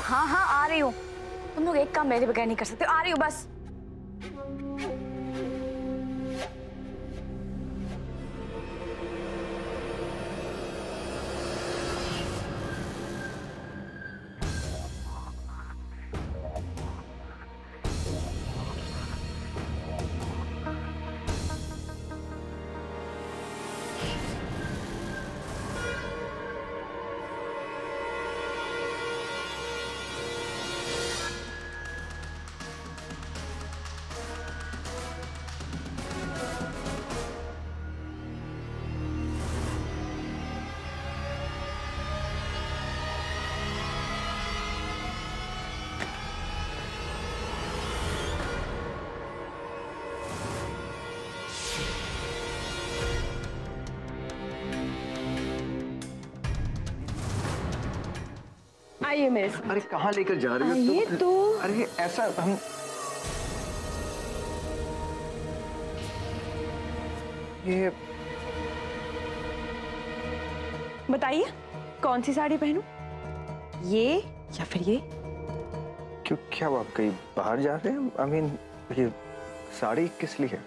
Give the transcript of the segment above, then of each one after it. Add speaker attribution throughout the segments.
Speaker 1: हाँ हाँ आ रही हूँ। तुम लोग एक काम मेरे बगैर नहीं कर सकते। आ रही हूँ बस।
Speaker 2: आइए मेरे साथ।
Speaker 3: अरे कहाँ लेकर जा रही हो?
Speaker 2: आइए तो।
Speaker 3: अरे ऐसा हम ये
Speaker 2: बताइए कौन सी साड़ी पहनूं? ये या फिर ये?
Speaker 3: क्यों, क्या आप कहीं बाहर जा रहे हैं? आई मीन ये साड़ी किस लिए है?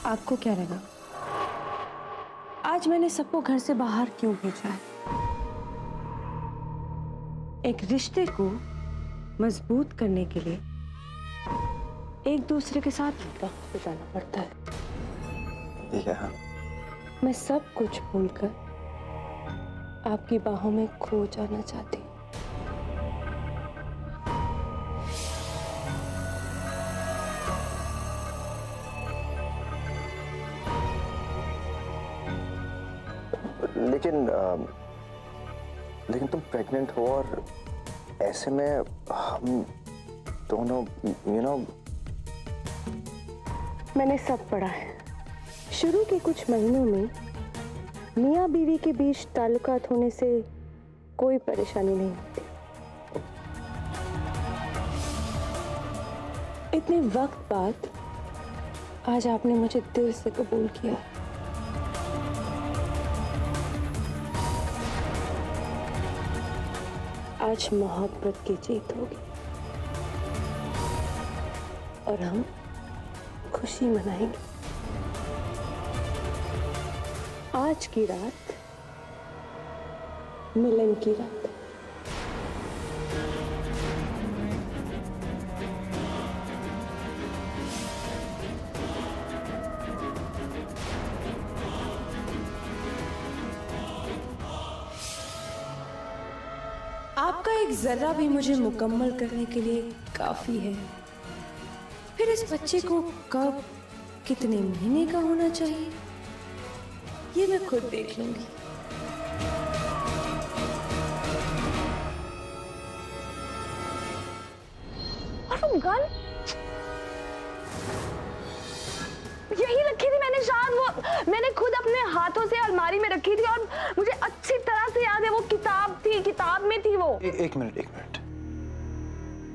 Speaker 2: आपको क्या लगा आज मैंने सबको घर से बाहर क्यों भेजा है? एक रिश्ते को मजबूत करने के लिए एक दूसरे के साथ वक्त बिताना पड़ता है।
Speaker 3: या
Speaker 2: मैं सब कुछ भूलकर आपकी बाहों में खो जाना चाहती हूँ।
Speaker 3: लेकिन तुम प्रेग्नेंट हो और ऐसे में हम दोनों
Speaker 2: मैंने सब पढ़ा है। शुरू के कुछ महीनों में मियाँ बीवी के बीच ताल्लुकात होने से कोई परेशानी नहीं होती। इतने वक्त बाद आज आपने मुझे दिल से कबूल किया। आज मोहब्बत की जीत होगी और हम खुशी मनाएंगे। आज की रात मिलन की रात। आपका एक जर्रा भी मुझे मुकम्मल करने के लिए काफी है। फिर इस बच्चे को कब कितने महीने का होना चाहिए ये मैं खुद देख लूंगी।
Speaker 1: और वो गन यही रखी थी मैंने, शायद वो मैंने खुद अपने हाथों से अलमारी में रखी थी और मुझे अच्छी तरह से याद है वो किताब थी, किताब में थी वो।
Speaker 3: एक minute.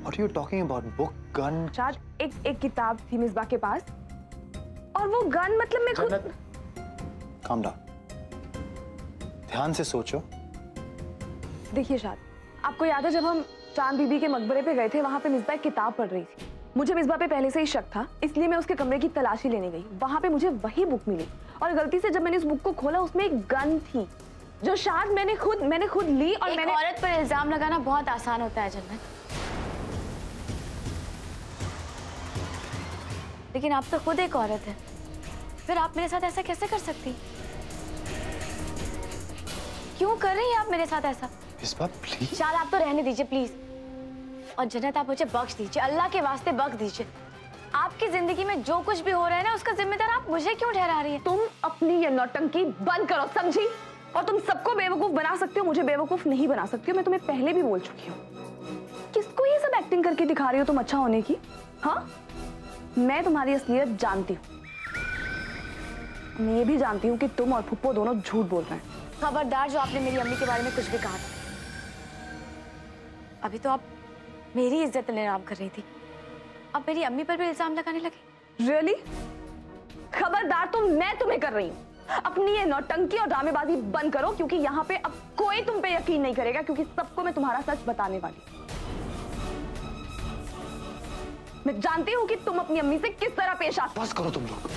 Speaker 3: What are you talking about? Book, gun?
Speaker 1: शायद एक किताब थी मिसबा के पास और वो गन मतलब मैं खुद।
Speaker 3: Calm down. ध्यान से सोचो।
Speaker 1: देखिए शायद आपको याद है जब हम चांद बीबी के मकबरे पे गए थे, वहां पे मिसबा एक किताब पढ़ रही थी। मुझे मिसबा पे पहले से ही शक था, इसलिए मैं उसके कमरे की तलाशी लेने गई। वहां पे मुझे वही बुक मिली और गलती से जब मैंने उस बुक को खोला उसमें एक गन थी जो शायद मैंने खुद ली। और मैंने
Speaker 4: औरत पर इल्जाम लगाना बहुत आसान होता है जन्नत, लेकिन आप तो खुद एक औरत है, फिर आप मेरे साथ ऐसा कैसे कर सकती? क्यों कर रही हैं आप मेरे साथ ऐसा?
Speaker 3: प्लीज।
Speaker 4: शायद आप तो रहने दीजिए प्लीज। और जन्नत आप मुझे बख्श दीजिए, अल्लाह के वास्ते बख्श दीजिए। आपकी जिंदगी में जो कुछ भी हो रहा है ना उसका जिम्मेदार आप मुझे क्यों ठहरा रही हैं?
Speaker 1: तुम अपनी ये नौटंकी बंद करो, समझी? और तुम सबको बेवकूफ बना सकते हो, मुझे बेवकूफ नहीं बना सकती हो। मैं तुम्हें पहले भी बोल चुकी हूँ। किसको ये सब एक्टिंग करके दिखा रही हो तुम अच्छा होने की? हाँ, मैं तुम्हारी असलियत जानती हूँ। मैं ये भी जानती हूँ कि तुम और फुप्पो दोनों झूठ बोल रहे हैं।
Speaker 4: खबरदार जो आपने मेरी अम्मी के बारे में कुछ भी कहा था। अभी तो आप मेरी इज्जत नीलाम कर रही थी, अब मेरी अम्मी पर भी इल्जाम लगाने लगे।
Speaker 1: रियली? खबरदार मैं तुम्हें कर रही हूँ। अपनी ये नौटंकी और ड्रामेबाजी बंद करो, क्योंकि यहाँ पे अब कोई तुम पे यकीन नहीं करेगा, क्योंकि सबको मैं तुम्हारा सच बताने वाली हूँ। मैं जानती हूँ कि तुम अपनी अम्मी से किस तरह पेश आते।
Speaker 5: बस करो तुम लोग।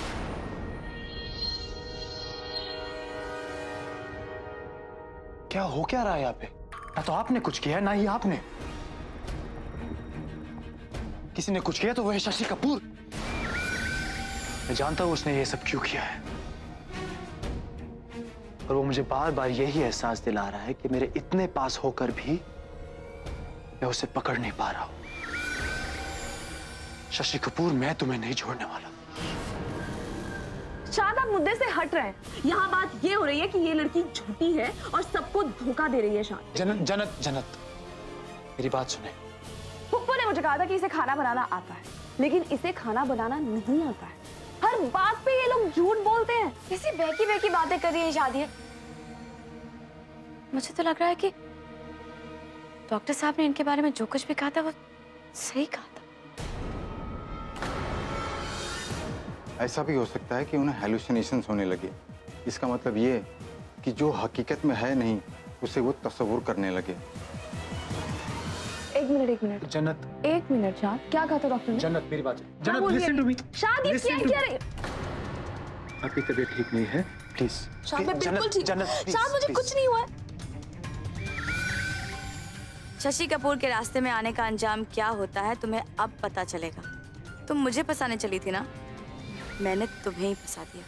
Speaker 5: क्या हो क्या रहा है यहाँ पे? ना तो आपने कुछ किया है, ना ही आपने। किसी ने कुछ किया तो वो है शशि कपूर। मैं जानता हूं उसने ये सब क्यों किया है, और वो मुझे बार बार यही एहसास दिला रहा है कि मेरे इतने पास होकर भी मैं उसे पकड़ नहीं पा रहा हूं। शशि कपूर, मैं तुम्हें नहीं छोड़ने वाला।
Speaker 1: शायद आप मुद्दे से हट रहे हैं। यहाँ बात ये हो रही है कि ये लड़की झूठी है और सबको धोखा दे रही है। शायद
Speaker 5: जन्नत मेरी बात सुने।
Speaker 1: पुप्पो ने मुझे कहा था कि इसे खाना बनाना आता है, लेकिन इसे खाना बनाना नहीं आता है। हर बात पे ये लोग झूठ बोलते हैं।
Speaker 4: कैसी बहकी बातें कर रही है शादी है। मुझे तो लग रहा है कि डॉक्टर साहब ने इनके बारे में जो कुछ भी कहा था वो सही कहा था।
Speaker 6: ऐसा भी हो सकता है कि उन्हें हेलुसिनेशंस होने लगे। इसका मतलब ये कि जो हकीकत में है नहीं उसे वो तस्वुर करने लगे।
Speaker 1: एक मिनट
Speaker 5: जन्नत,
Speaker 1: एक मिनट शाद, क्या कहा था डॉक्टर ने?
Speaker 5: जन्नत मेरी बात।
Speaker 1: क्या
Speaker 5: जन्नत
Speaker 1: बोल
Speaker 5: लिसन
Speaker 1: रही
Speaker 5: टू मी।
Speaker 1: शाद, ये क्या क्या रही?
Speaker 5: आपकी तबीयत ठीक नहीं है, प्लीज।
Speaker 1: शाद, मैं बिल्कुल ठीक हूं। शाद, मुझे कुछ नहीं हुआ है।
Speaker 4: शशि कपूर के रास्ते में आने का अंजाम क्या होता है तुम्हें अब पता चलेगा। तुम मुझे फंसाने चली थी ना, मैंने तुम्हें ही फंसा दिया।